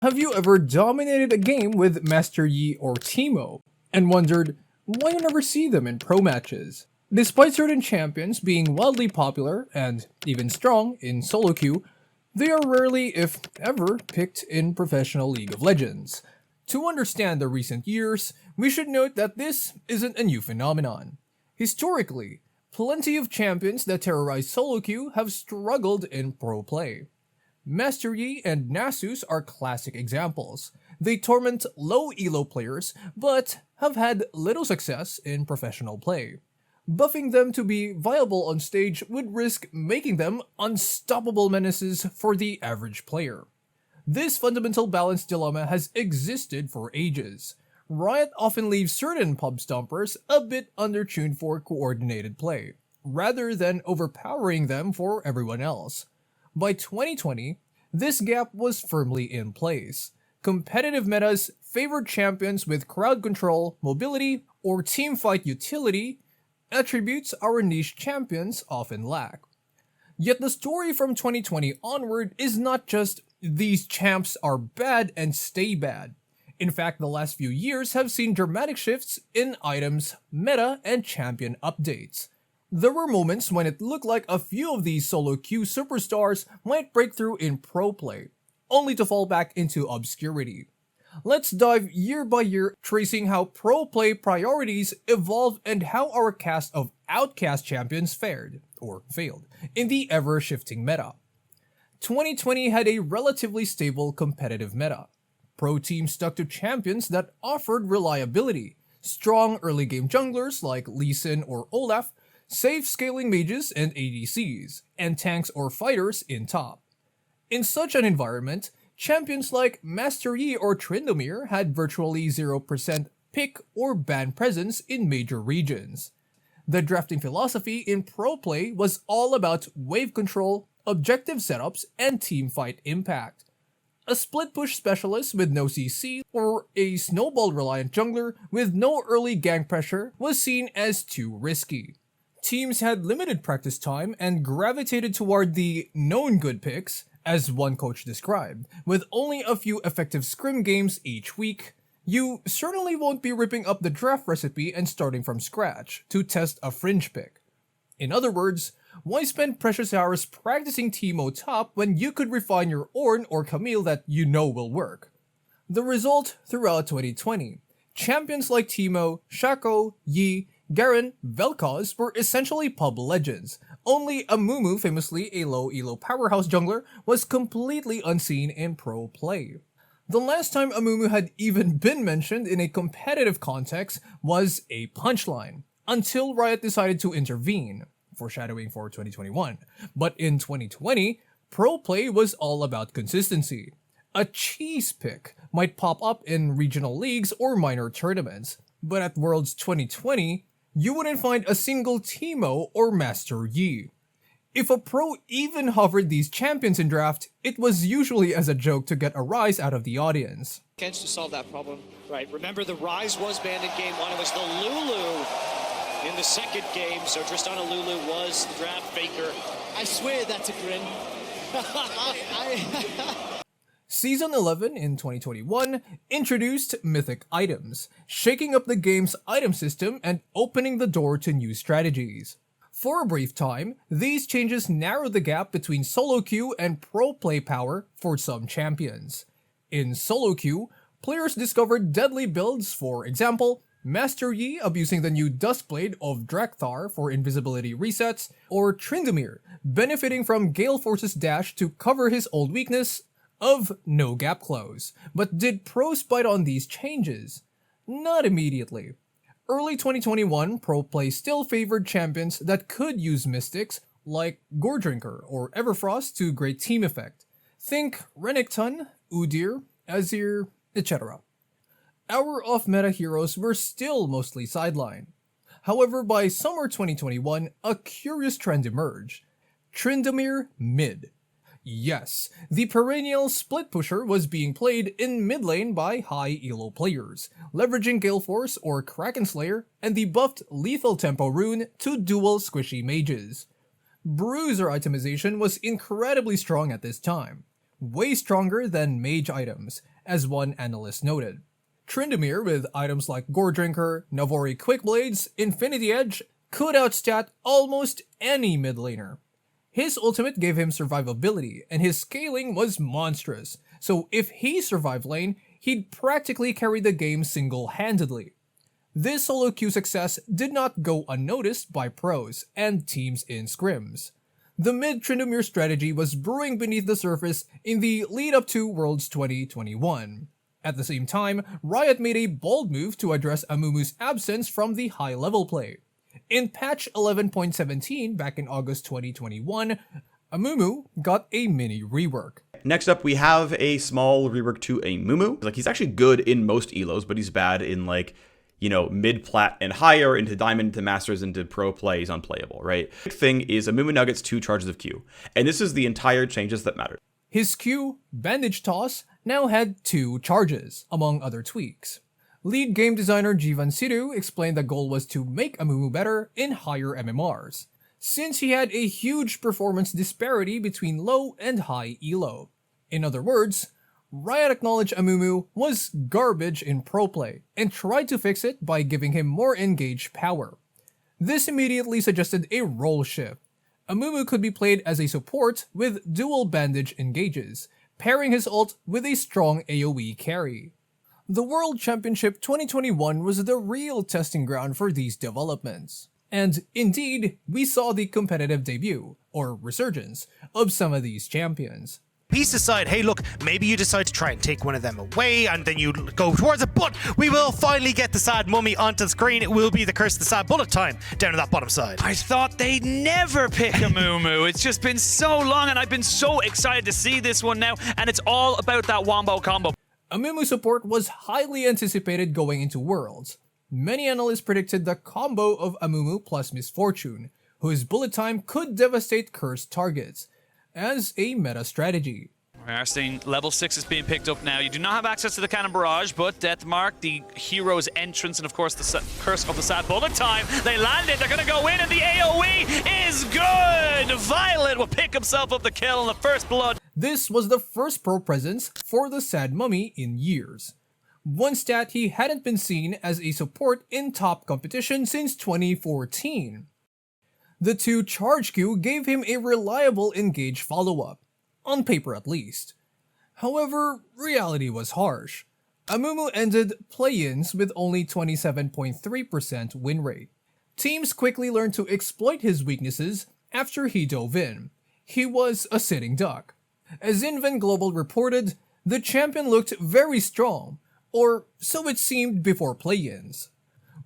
Have you ever dominated a game with Master Yi or Teemo and wondered why you never see them in pro matches? Despite certain champions being wildly popular and even strong in solo queue, they are rarely, if ever, picked in professional League of Legends. To understand the recent years, we should note that this isn't a new phenomenon. Historically, plenty of champions that terrorize solo queue have struggled in pro play. Master Yi and Nasus are classic examples. They torment low elo players, but have had little success in professional play. Buffing them to be viable on stage would risk making them unstoppable menaces for the average player. This fundamental balance dilemma has existed for ages. Riot often leaves certain pub stompers a bit undertuned for coordinated play, rather than overpowering them for everyone else. By 2020, this gap was firmly in place. Competitive metas favored champions with crowd control, mobility, or teamfight utility, attributes our niche champions often lack. Yet the story from 2020 onward is not just these champs are bad and stay bad. In fact, the last few years have seen dramatic shifts in items, meta, and champion updates. There were moments when it looked like a few of these solo queue superstars might break through in pro play, only to fall back into obscurity. Let's dive year by year, tracing how pro play priorities evolved and how our cast of outcast champions fared, or failed, in the ever-shifting meta. 2020 had a relatively stable competitive meta. Pro teams stuck to champions that offered reliability, strong early game junglers like Lee Sin or Olaf, safe scaling mages and ADCs, and tanks or fighters in top. In such an environment, champions like Master Yi or Tryndamere had virtually 0% pick or ban presence in major regions. The drafting philosophy in pro play was all about wave control, objective setups, and teamfight impact. A split push specialist with no CC or a snowball reliant jungler with no early gank pressure was seen as too risky. Teams had limited practice time and gravitated toward the known good picks, as one coach described, with only a few effective scrim games each week. You certainly won't be ripping up the draft recipe and starting from scratch to test a fringe pick. In other words, why spend precious hours practicing Teemo top when you could refine your Ornn or Camille that you know will work? The result throughout 2020, champions like Teemo, Shaco, Yi, Garen, Vel'Koz were essentially pub legends. Only Amumu, famously a low elo powerhouse jungler, was completely unseen in pro play. The last time Amumu had even been mentioned in a competitive context was a punchline, until Riot decided to intervene, foreshadowing for 2021. But in 2020, pro play was all about consistency. A cheese pick might pop up in regional leagues or minor tournaments, but at Worlds 2020, you wouldn't find a single Teemo or Master Yi. If a pro even hovered these champions in draft, it was usually as a joke to get a rise out of the audience. To solve that problem. Right, remember the Rise was banned in game 1, it was the Lulu in the second game, so Tristana Lulu was the draft faker. I swear that's a grin. Season 11 in 2021 introduced mythic items, shaking up the game's item system and opening the door to new strategies. For a brief time, these changes narrowed the gap between solo queue and pro play power for some champions. In solo queue, players discovered deadly builds, for example, Master Yi abusing the new Duskblade of Drakthar for invisibility resets, or Tryndamere benefiting from Gale Force's dash to cover his old weakness of no gap close. But did pros bite on these changes? Not immediately. Early 2021 pro play still favored champions that could use mystics like Goredrinker or Everfrost to great team effect. Think Renekton, Udyr, Azir, etc. Our off-meta heroes were still mostly sidelined. However, by summer 2021, a curious trend emerged. Tryndamere mid. Yes, the perennial split pusher was being played in mid lane by high elo players, leveraging Gale Force or Kraken Slayer and the buffed Lethal Tempo rune to duel squishy mages. Bruiser itemization was incredibly strong at this time, way stronger than mage items, as one analyst noted. Tryndamere, with items like Gore Drinker, Navori Quick Blades, Infinity Edge, could outstat almost any mid laner. His ultimate gave him survivability, and his scaling was monstrous, so if he survived lane, he'd practically carry the game single-handedly. This solo queue success did not go unnoticed by pros and teams in scrims. The mid-Tryndamere strategy was brewing beneath the surface in the lead-up to Worlds 2021. At the same time, Riot made a bold move to address Amumu's absence from the high-level play. In patch 11.17 back in August 2021, Amumu got a mini rework. Next up, we have a small rework to Amumu. Like, he's actually good in most elos, but he's bad in, like, you know, mid-plat and higher, into diamond, into masters, into pro play. He's unplayable, right? The big thing is Amumu now gets 2 charges of Q, and this is the entire changes that matter. His Q, Bandage Toss, now had 2 charges, among other tweaks. Lead game designer Jivan Sidhu explained the goal was to make Amumu better in higher MMRs, since he had a huge performance disparity between low and high elo. In other words, Riot acknowledged Amumu was garbage in pro play and tried to fix it by giving him more engaged power. This immediately suggested a role shift. Amumu could be played as a support with dual bandage engages, pairing his ult with a strong AoE carry. The World Championship 2021 was the real testing ground for these developments. And indeed, we saw the competitive debut, or resurgence, of some of these champions. Peace decide, hey look, maybe you decide to try and take one of them away and then you go towards it, but we will finally get the sad mummy onto the screen. It will be the curse of the sad bullet time down to that bottom side. I thought they'd never pick Amumu. It's just been so long and I've been so excited to see this one now, and it's all about that wombo combo. Amumu support was highly anticipated going into Worlds. Many analysts predicted the combo of Amumu plus Misfortune, whose bullet time could devastate cursed targets, as a meta strategy. We are seeing level 6 is being picked up now. You do not have access to the Cannon Barrage, but Death Mark, the hero's entrance, and of course the curse of the sad bullet time. They landed, they're going to go in, and the AoE is good! Violet will pick himself up the kill on the first blood. This was the first pro presence for the sad mummy in years. One stat, he hadn't been seen as a support in top competition since 2014. The 2 charge Q gave him a reliable engage follow-up, on paper at least. However, reality was harsh. Amumu ended play-ins with only 27.3% win rate. Teams quickly learned to exploit his weaknesses after he dove in. He was a sitting duck. As Inven Global reported, the champion looked very strong, or so it seemed before play-ins.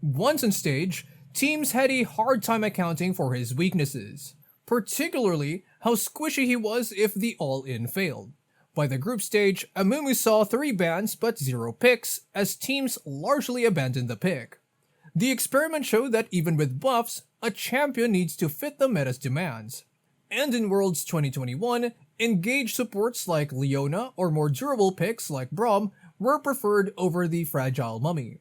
Once on stage, teams had a hard time accounting for his weaknesses, particularly how squishy he was if the all-in failed. By the group stage, Amumu saw 3 bans but 0 picks, as teams largely abandoned the pick. The experiment showed that even with buffs, a champion needs to fit the meta's demands. And in Worlds 2021, engaged supports like Leona or more durable picks like Braum were preferred over the fragile mummy.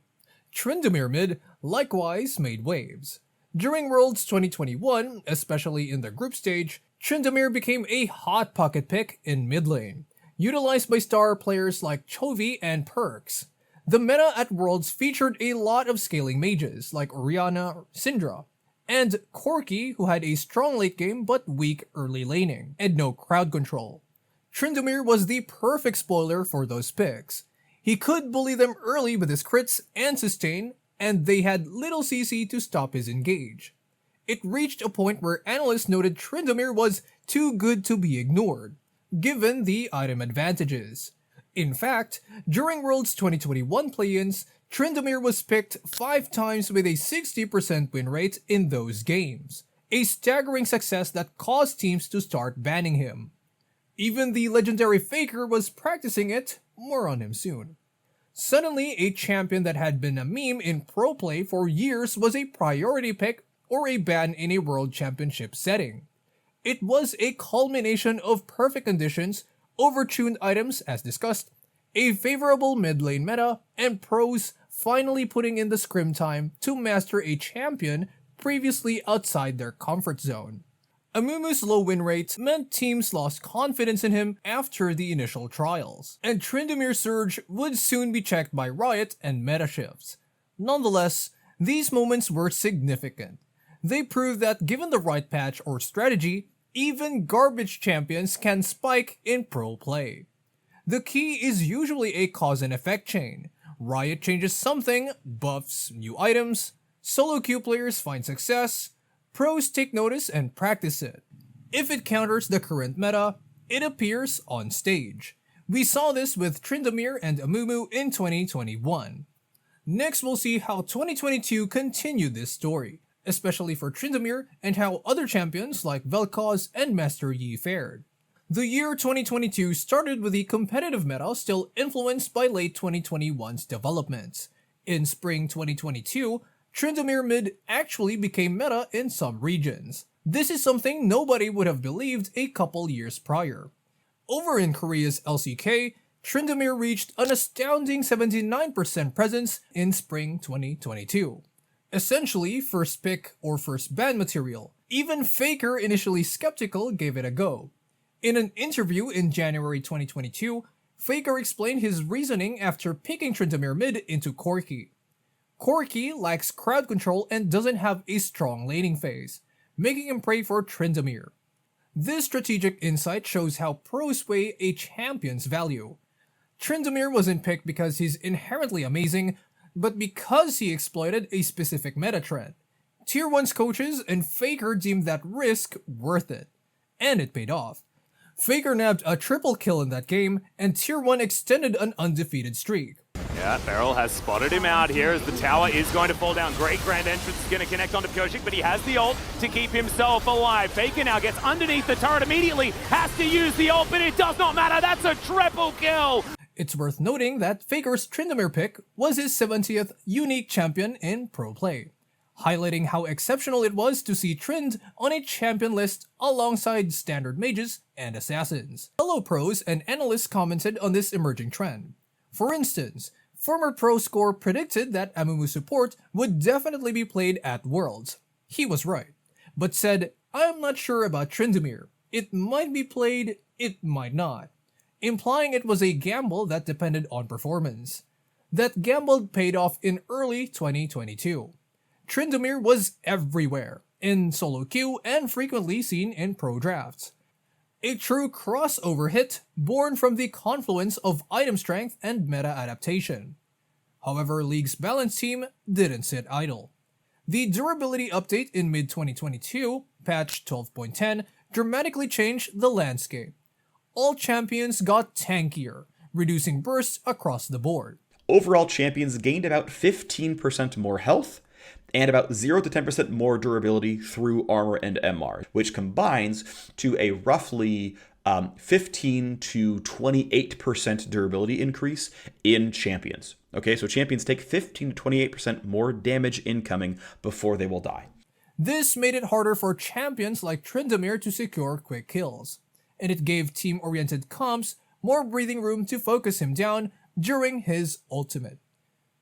Tryndamere mid likewise made waves. During Worlds 2021, especially in the group stage, Tryndamere became a hot pocket pick in mid lane, utilized by star players like Chovy and Perks. The meta at Worlds featured a lot of scaling mages like Orianna or Syndra, and Corki, who had a strong late game but weak early laning, and no crowd control. Tryndamere was the perfect spoiler for those picks. He could bully them early with his crits and sustain, and they had little CC to stop his engage. It reached a point where analysts noted Tryndamere was too good to be ignored, given the item advantages. In fact, during Worlds 2021 play-ins, Tryndamere was picked 5 times with a 60% win rate in those games, a staggering success that caused teams to start banning him. Even the legendary Faker was practicing it, more on him soon. Suddenly, a champion that had been a meme in pro play for years was a priority pick or a ban in a world championship setting. It was a culmination of perfect conditions, overtuned items as discussed, a favorable mid lane meta, and pros finally putting in the scrim time to master a champion previously outside their comfort zone. Amumu's low win rate meant teams lost confidence in him after the initial trials, and Tryndamere's surge would soon be checked by Riot and meta shifts. Nonetheless, these moments were significant. They proved that given the right patch or strategy, even garbage champions can spike in pro play. The key is usually a cause and effect chain. Riot changes something, buffs new items, solo queue players find success, pros take notice and practice it. If it counters the current meta, it appears on stage. We saw this with Tryndamere and Amumu in 2021. Next, we'll see how 2022 continued this story, especially for Tryndamere and how other champions like Vel'Koz and Master Yi fared. The year 2022 started with the competitive meta still influenced by late 2021's developments. In spring 2022, Tryndamere mid actually became meta in some regions. This is something nobody would have believed a couple years prior. Over in Korea's LCK, Tryndamere reached an astounding 79% presence in spring 2022. Essentially, first pick or first ban material. Even Faker, initially skeptical, gave it a go. In an interview in January 2022, Faker explained his reasoning after picking Tryndamere mid into Corki. Corki lacks crowd control and doesn't have a strong laning phase, making him pray for Tryndamere. This strategic insight shows how pros weigh a champion's value. Tryndamere wasn't picked because he's inherently amazing, but because he exploited a specific meta trend. Tier 1's coaches and Faker deemed that risk worth it, and it paid off. Faker nabbed a triple kill in that game, and Tier 1 extended an undefeated streak. Yeah, Beryl has spotted him out here as the tower is going to fall down. Great grand entrance is going to connect onto Koshik, but he has the ult to keep himself alive. Faker now gets underneath the turret immediately, has to use the ult, but it does not matter. That's a triple kill. It's worth noting that Faker's Tryndamere pick was his 70th unique champion in pro play, highlighting how exceptional it was to see Trynd on a champion list alongside standard mages and assassins. Fellow pros and analysts commented on this emerging trend. For instance, former pro score predicted that Amumu support would definitely be played at Worlds. He was right, but said, "I'm not sure about Tryndamere. It might be played, it might not," implying it was a gamble that depended on performance. That gamble paid off in early 2022. Tryndamere was everywhere, in solo queue and frequently seen in pro drafts. A true crossover hit born from the confluence of item strength and meta adaptation. However, League's balance team didn't sit idle. The durability update in mid-2022, patch 12.10, dramatically changed the landscape. All champions got tankier, reducing bursts across the board. Overall, champions gained about 15% more health, and about 0 to 10% more durability through armor and MR, which combines to a roughly 15 to 28% durability increase in champions. Okay, so champions take 15 to 28% more damage incoming before they will die. This made it harder for champions like Tryndamere to secure quick kills, and it gave team-oriented comps more breathing room to focus him down during his ultimate.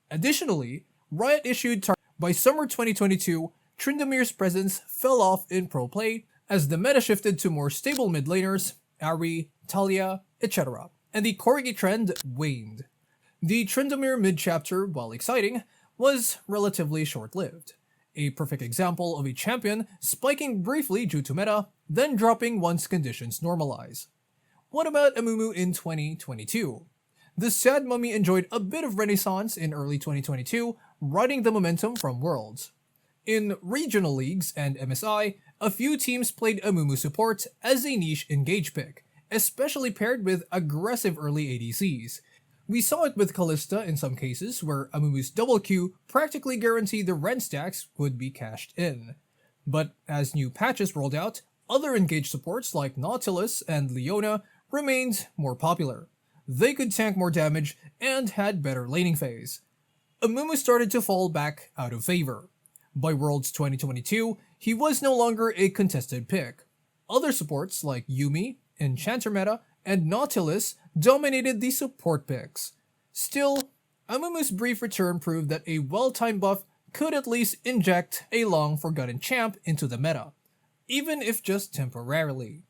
Additionally, Riot issued by summer 2022, Tryndamere's presence fell off in pro play as the meta shifted to more stable mid laners, Ahri, Talia, etc., and the Corgi trend waned. The Tryndamere mid chapter, while exciting, was relatively short-lived. A perfect example of a champion spiking briefly due to meta, then dropping once conditions normalize. What about Amumu in 2022? The Sad Mummy enjoyed a bit of renaissance in early 2022, riding the momentum from Worlds. In regional leagues and MSI, a few teams played Amumu support as a niche engage pick, especially paired with aggressive early ADCs. We saw it with Kalista in some cases, where Amumu's double Q practically guaranteed the rend stacks would be cashed in. But as new patches rolled out, other engage supports like Nautilus and Leona remained more popular. They could tank more damage and had better laning phase. Amumu started to fall back out of favor. By Worlds 2022, he was no longer a contested pick. Other supports like Yuumi, Enchanter Meta, and Nautilus dominated the support picks. Still, Amumu's brief return proved that a well-timed buff could at least inject a long-forgotten champ into the meta. even if just temporarily.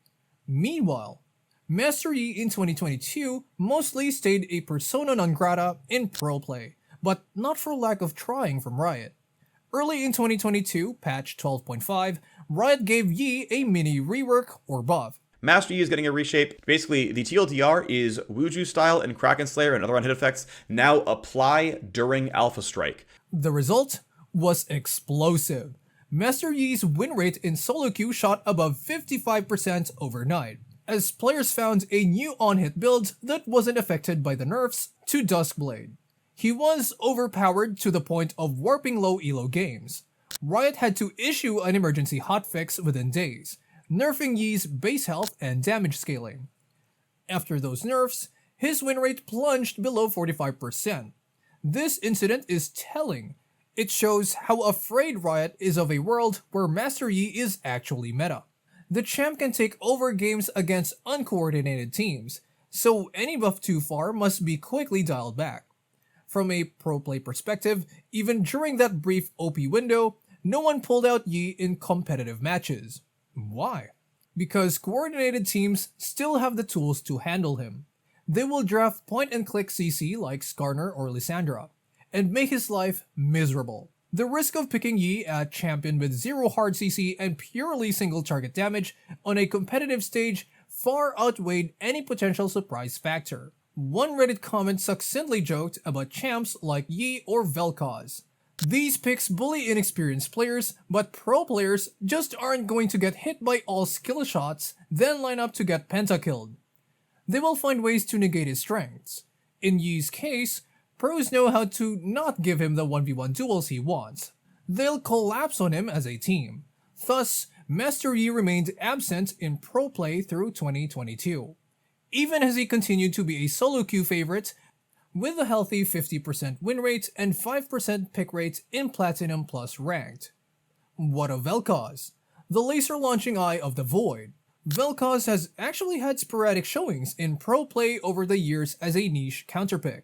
Meanwhile, Master Yi in 2022 mostly stayed a persona non grata in pro play, but not for lack of trying from Riot. Early in 2022, patch 12.5, Riot gave Yi a mini rework or buff. Master Yi is getting a reshape. Basically, the TLDR is Wuju style and Kraken Slayer and other on-hit effects now apply during Alpha Strike. The result was explosive. Master Yi's win rate in solo queue shot above 55% overnight, as players found a new on-hit build that wasn't affected by the nerfs to Duskblade. He was overpowered to the point of warping low elo games. Riot had to issue an emergency hotfix within days, nerfing Yi's base health and damage scaling. After those nerfs, his win rate plunged below 45%. This incident is telling. It shows how afraid Riot is of a world where Master Yi is actually meta. The champ can take over games against uncoordinated teams, so any buff too far must be quickly dialed back. From a pro play perspective, even during that brief OP window, no one pulled out Yi in competitive matches. Why? Because coordinated teams still have the tools to handle him. They will draft point-and-click CC like Skarner or Lissandra, and make his life miserable. The risk of picking Yi at champion with zero hard CC and purely single target damage on a competitive stage far outweighed any potential surprise factor. One Reddit comment succinctly joked about champs like Yi or Vel'Koz. These picks bully inexperienced players, but pro players just aren't going to get hit by all skill shots, then line up to get pentakilled. They will find ways to negate his strengths. In Yi's case, pros know how to not give him the 1v1 duels he wants. They'll collapse on him as a team. Thus, Master Yi remained absent in pro play through 2022. Even as he continued to be a solo queue favorite, with a healthy 50% win rate and 5% pick rate in Platinum Plus ranked. What of Vel'Koz? The laser launching eye of the void. Vel'Koz has actually had sporadic showings in pro play over the years as a niche counterpick,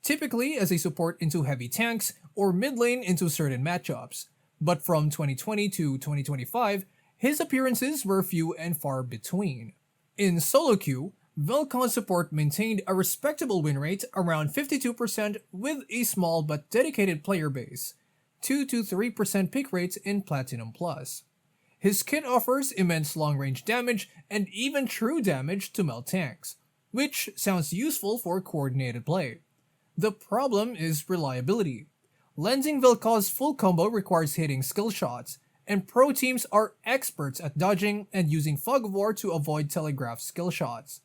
typically as a support into heavy tanks or mid lane into certain matchups, but from 2020 to 2025, his appearances were few and far between. In solo queue, Vel'Koz support maintained a respectable win rate around 52% with a small but dedicated player base, 2 to 3% pick rates in Platinum Plus. His kit offers immense long-range damage and even true damage to melt tanks, which sounds useful for coordinated play. The problem is reliability. Lensing Vel'Koz's full combo requires hitting skill shots, and pro teams are experts at dodging and using Fog of War to avoid telegraphed skill shots.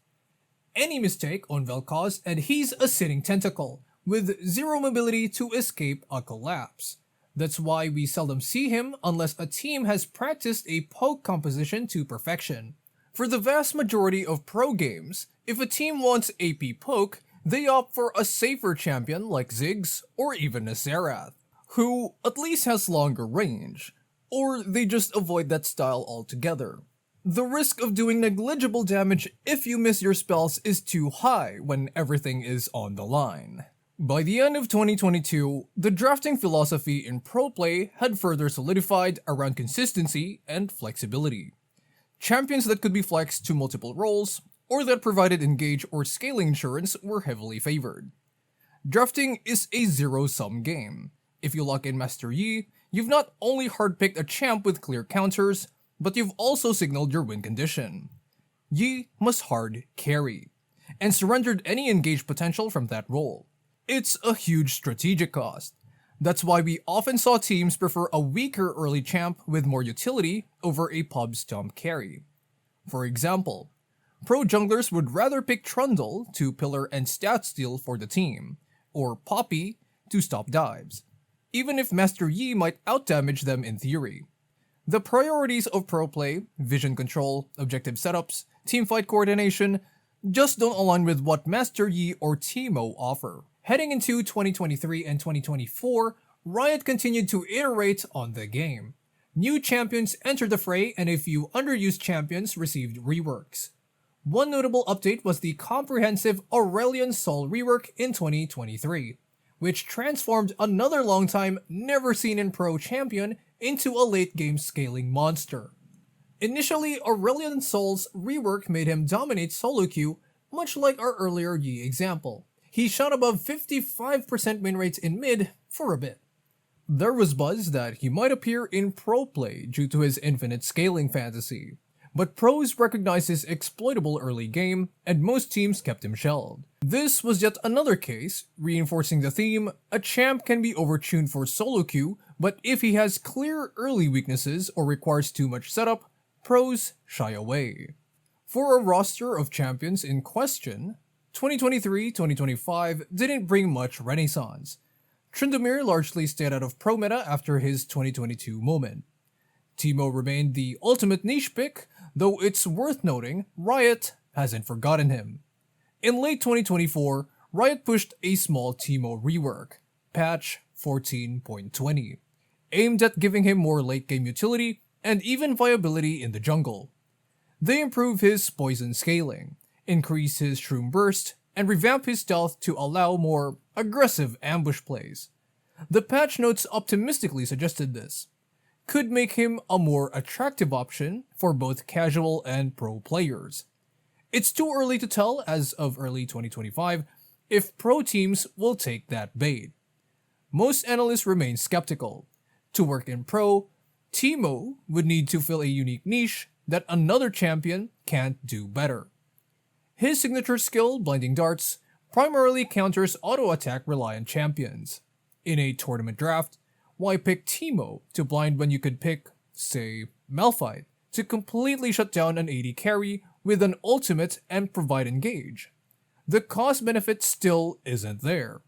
Any mistake on Vel'Koz and he's a sitting tentacle, with zero mobility to escape a collapse. That's why we seldom see him unless a team has practiced a poke composition to perfection. For the vast majority of pro games, if a team wants AP poke, they opt for a safer champion like Ziggs or even a Xerath, who at least has longer range, or they just avoid that style altogether. The risk of doing negligible damage if you miss your spells is too high when everything is on the line. By the end of 2022, the drafting philosophy in pro play had further solidified around consistency and flexibility. Champions that could be flexed to multiple roles, or that provided engage or scaling insurance were heavily favored. Drafting is a zero-sum game. If you lock in Master Yi, you've not only hard-picked a champ with clear counters, but you've also signaled your win condition. Yi must hard carry, and surrendered any engaged potential from that role. It's a huge strategic cost. That's why we often saw teams prefer a weaker early champ with more utility over a pub stomp carry. For example, pro junglers would rather pick Trundle to pillar and stat steal for the team, or Poppy to stop dives, even if Master Yi might outdamage them in theory. The priorities of pro play, vision control, objective setups, teamfight coordination, just don't align with what Master Yi or Teemo offer. Heading into 2023 and 2024, Riot continued to iterate on the game. New champions entered the fray and a few underused champions received reworks. One notable update was the comprehensive Aurelion Sol rework in 2023, which transformed another long time never seen in pro champion into a late game scaling monster. Initially, Aurelion Sol's rework made him dominate solo queue, much like our earlier Yi example. He shot above 55% win rates in mid for a bit. There was buzz that he might appear in pro play due to his infinite scaling fantasy, but pros recognized his exploitable early game, and most teams kept him shelved. This was yet another case, reinforcing the theme: a champ can be overtuned for solo queue, but if he has clear early weaknesses or requires too much setup, pros shy away. For a roster of champions in question, 2023-2025 didn't bring much renaissance. Tryndamere largely stayed out of pro meta after his 2022 moment. Teemo remained the ultimate niche pick, though it's worth noting Riot hasn't forgotten him. In late 2024, Riot pushed a small Teemo rework, patch 14.20, aimed at giving him more late-game utility and even viability in the jungle. They improve his poison scaling, increase his shroom burst, and revamp his stealth to allow more aggressive ambush plays. The patch notes optimistically suggested this could make him a more attractive option for both casual and pro players. It's too early to tell as of early 2025 if pro teams will take that bait. Most analysts remain skeptical. To work in pro, Teemo would need to fill a unique niche that another champion can't do better. His signature skill, Blinding Darts, primarily counters auto-attack reliant champions. In a tournament draft, why pick Teemo to blind when you could pick, say, Malphite to completely shut down an AD carry with an ultimate and provide engage? The cost benefit still isn't there.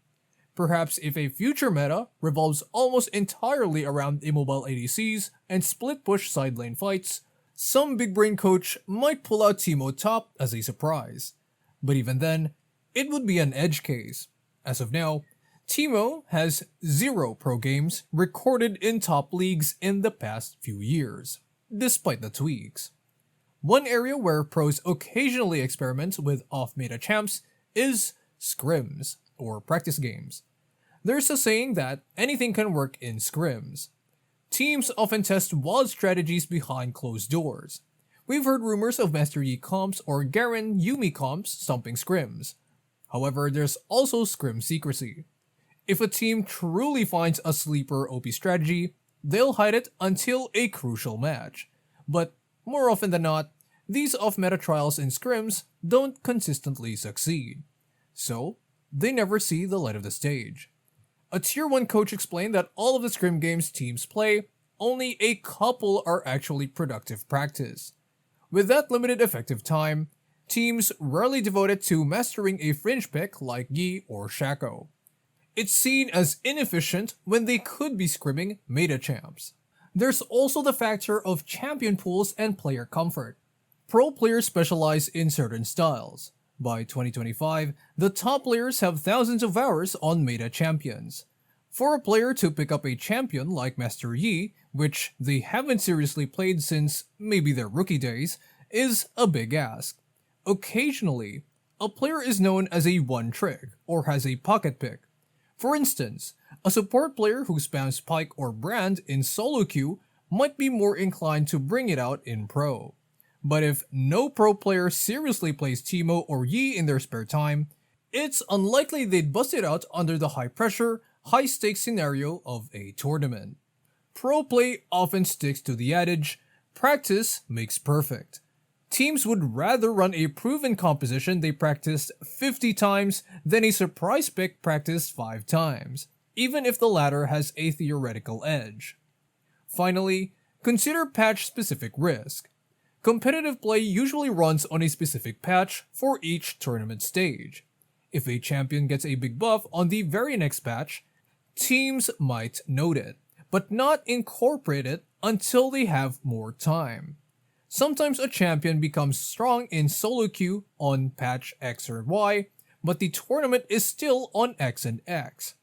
Perhaps if a future meta revolves almost entirely around immobile ADCs and split push side lane fights, some big brain coach might pull out Teemo top as a surprise. But even then, it would be an edge case. As of now, Teemo has 0 pro games recorded in top leagues in the past few years, despite the tweaks. One area where pros occasionally experiment with off-meta champs is scrims, or practice games. There's a saying that anything can work in scrims. Teams often test wild strategies behind closed doors. We've heard rumors of Master Yi comps or Garen Yuumi comps stomping scrims. However, there's also scrim secrecy. If a team truly finds a sleeper OP strategy, they'll hide it until a crucial match. But more often than not, these off-meta trials in scrims don't consistently succeed. So, they never see the light of the stage. A tier 1 coach explained that all of the scrim games teams play, only a couple are actually productive practice. With that limited effective time, teams rarely devote it to mastering a fringe pick like Yi or Shaco. It's seen as inefficient when they could be scrimming meta champs. There's also the factor of champion pools and player comfort. Pro players specialize in certain styles. By 2025, the top players have thousands of hours on meta champions. For a player to pick up a champion like Master Yi, which they haven't seriously played since maybe their rookie days, is a big ask. Occasionally, a player is known as a one-trick or has a pocket pick. For instance, a support player who spams Pyke or Brand in solo queue might be more inclined to bring it out in pro. But if no pro player seriously plays Teemo or Yi in their spare time, it's unlikely they'd bust it out under the high-pressure, high-stakes scenario of a tournament. Pro play often sticks to the adage, practice makes perfect. Teams would rather run a proven composition they practiced 50 times than a surprise pick practiced 5 times, even if the latter has a theoretical edge. Finally, consider patch-specific risk. Competitive play usually runs on a specific patch for each tournament stage. If a champion gets a big buff on the very next patch, teams might note it, but not incorporate it until they have more time. Sometimes a champion becomes strong in solo queue on patch X or Y, but the tournament is still on X and X.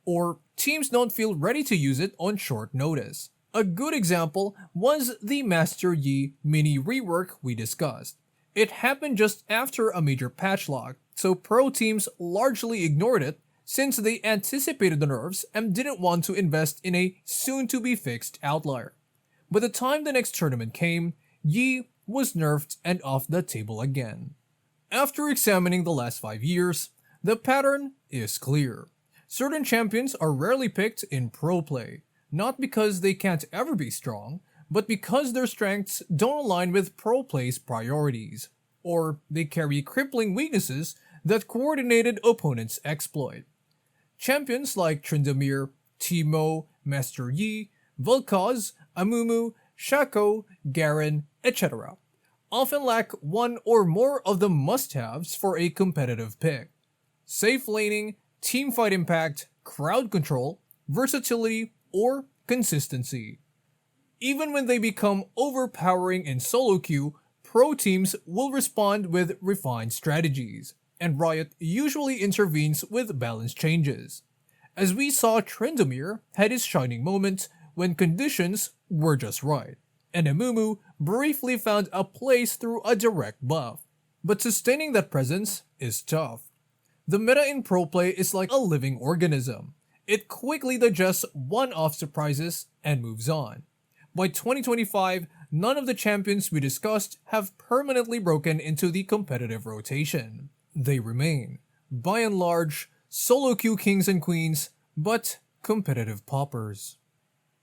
Or teams don't feel ready to use it on short notice. A good example was the Master Yi mini rework we discussed. It happened just after a major patch lock, so pro teams largely ignored it since they anticipated the nerfs and didn't want to invest in a soon-to-be-fixed outlier. By the time the next tournament came, Yi was nerfed and off the table again. After examining the last 5 years, the pattern is clear. Certain champions are rarely picked in pro play, not because they can't ever be strong, but because their strengths don't align with pro play's priorities, or they carry crippling weaknesses that coordinated opponents exploit. Champions like Tryndamere, Teemo, Master Yi, Vel'Koz, Amumu, Shaco, Garen, etc. often lack one or more of the must-haves for a competitive pick. Safe laning, teamfight impact, crowd control, versatility, or consistency. Even when they become overpowering in solo queue, pro teams will respond with refined strategies, and Riot usually intervenes with balance changes. As we saw, Tryndamere had his shining moment when conditions were just right, and Amumu briefly found a place through a direct buff. But sustaining that presence is tough. The meta in pro play is like a living organism. It quickly digests one-off surprises and moves on. By 2025, none of the champions we discussed have permanently broken into the competitive rotation. They remain, by and large, solo queue kings and queens, but competitive poppers.